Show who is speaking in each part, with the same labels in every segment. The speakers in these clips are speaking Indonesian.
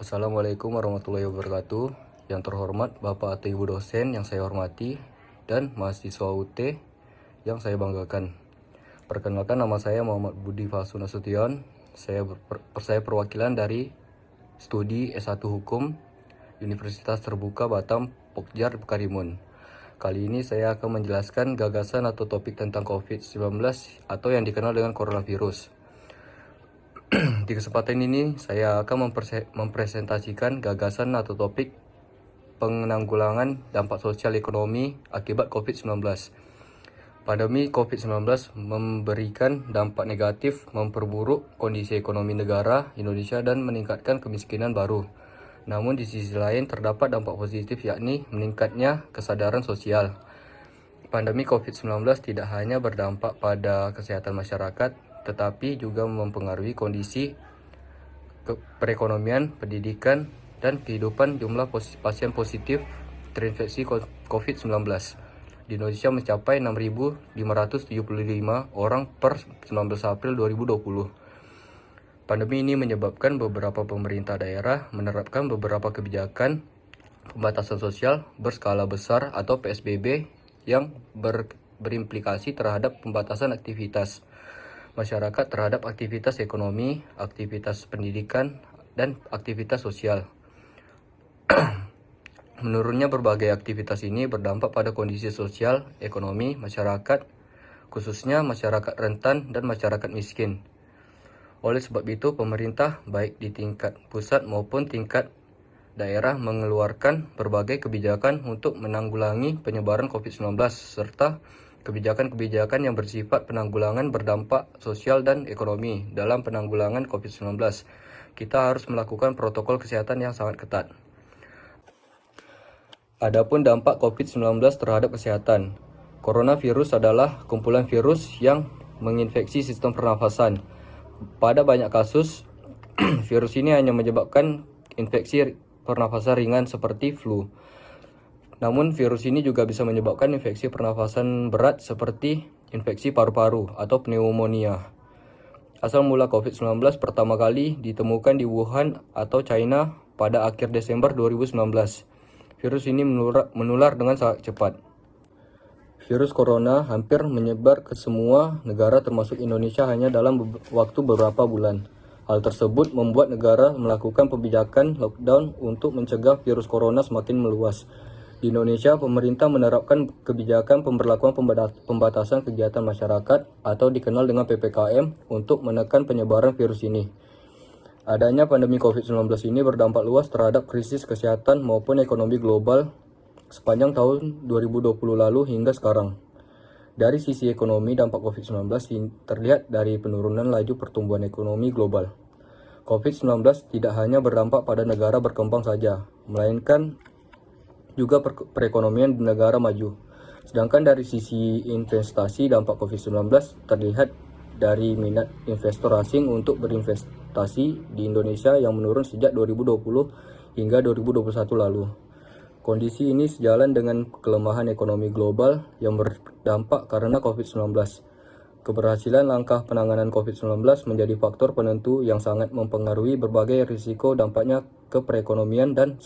Speaker 1: Assalamualaikum warahmatullahi wabarakatuh. Yang terhormat Bapak atau Ibu dosen yang saya hormati dan mahasiswa UT yang saya banggakan. Perkenalkan, nama saya Muhammad Budi Fasu Nasution. Saya perwakilan dari studi S1 Hukum Universitas Terbuka Batam, Pokjar, Karimun. Kali ini saya akan menjelaskan gagasan atau topik tentang COVID-19 atau yang dikenal dengan coronavirus. Di kesempatan ini saya akan mempresentasikan gagasan atau topik penanggulangan dampak sosial ekonomi akibat COVID-19. Pandemi COVID-19 memberikan dampak negatif, memperburuk kondisi ekonomi negara Indonesia dan meningkatkan kemiskinan baru. Namun di sisi lain terdapat dampak positif, yakni meningkatnya kesadaran sosial. Pandemi COVID-19 tidak hanya berdampak pada kesehatan masyarakat, tetapi juga mempengaruhi kondisi perekonomian, pendidikan, dan kehidupan. Jumlah pasien positif terinfeksi COVID-19 di Indonesia mencapai 6.575 orang per 19 April 2020. Pandemi ini menyebabkan beberapa pemerintah daerah menerapkan beberapa kebijakan pembatasan sosial berskala besar atau PSBB yang berimplikasi terhadap pembatasan aktivitas masyarakat terhadap aktivitas ekonomi, aktivitas pendidikan, dan aktivitas sosial. Menurunnya berbagai aktivitas ini berdampak pada kondisi sosial, ekonomi, masyarakat, khususnya masyarakat rentan dan masyarakat miskin. Oleh sebab itu, pemerintah baik di tingkat pusat maupun tingkat daerah mengeluarkan berbagai kebijakan untuk menanggulangi penyebaran COVID-19 serta kebijakan-kebijakan yang bersifat penanggulangan berdampak sosial dan ekonomi. Dalam penanggulangan COVID-19, kita harus melakukan protokol kesehatan yang sangat ketat. Adapun dampak COVID-19 terhadap kesehatan. Coronavirus adalah kumpulan virus yang menginfeksi sistem pernafasan. Pada banyak kasus, virus ini hanya menyebabkan infeksi pernafasan ringan seperti flu. Namun virus ini juga bisa menyebabkan infeksi pernafasan berat seperti infeksi paru-paru atau pneumonia. Asal mula COVID-19 pertama kali ditemukan di Wuhan atau China pada akhir Desember 2019. Virus ini menular dengan sangat cepat. Virus corona hampir menyebar ke semua negara termasuk Indonesia hanya dalam waktu beberapa bulan. Hal tersebut membuat negara melakukan kebijakan lockdown untuk mencegah virus corona semakin meluas. Di Indonesia, pemerintah menerapkan kebijakan pemberlakuan pembatasan kegiatan masyarakat atau dikenal dengan PPKM untuk menekan penyebaran virus ini. Adanya pandemi COVID-19 ini berdampak luas terhadap krisis kesehatan maupun ekonomi global sepanjang tahun 2020 lalu hingga sekarang. Dari sisi ekonomi, dampak COVID-19 terlihat dari penurunan laju pertumbuhan ekonomi global. COVID-19 tidak hanya berdampak pada negara berkembang saja, melainkan juga perekonomian di negara maju. Sedangkan dari sisi investasi, dampak COVID-19 terlihat dari minat investor asing untuk berinvestasi di Indonesia yang menurun sejak 2020 hingga 2021 lalu. Kondisi ini sejalan dengan kelemahan ekonomi global yang berdampak karena COVID-19. Keberhasilan langkah penanganan COVID-19 menjadi faktor penentu yang sangat mempengaruhi berbagai risiko dampaknya ke perekonomian dan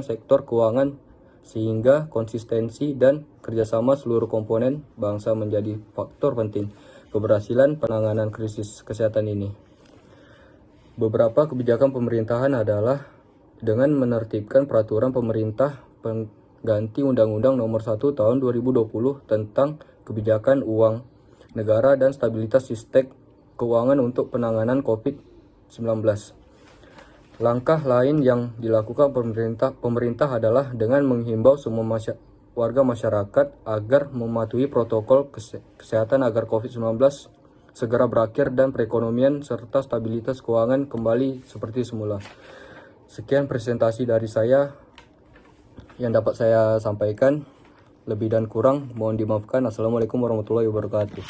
Speaker 1: sektor keuangan, sehingga konsistensi dan kerjasama seluruh komponen bangsa menjadi faktor penting keberhasilan penanganan krisis kesehatan ini. Beberapa kebijakan pemerintahan adalah dengan menertibkan peraturan pemerintah pengganti Undang-Undang Nomor 1 Tahun 2020 tentang kebijakan uang negara dan stabilitas sistem keuangan untuk penanganan COVID-19. Langkah lain yang dilakukan pemerintah adalah dengan menghimbau semua warga masyarakat agar mematuhi protokol kesehatan agar COVID-19 segera berakhir dan perekonomian serta stabilitas keuangan kembali seperti semula. Sekian presentasi dari saya yang dapat saya sampaikan. Lebih dan kurang mohon dimaafkan. Assalamualaikum warahmatullahi wabarakatuh.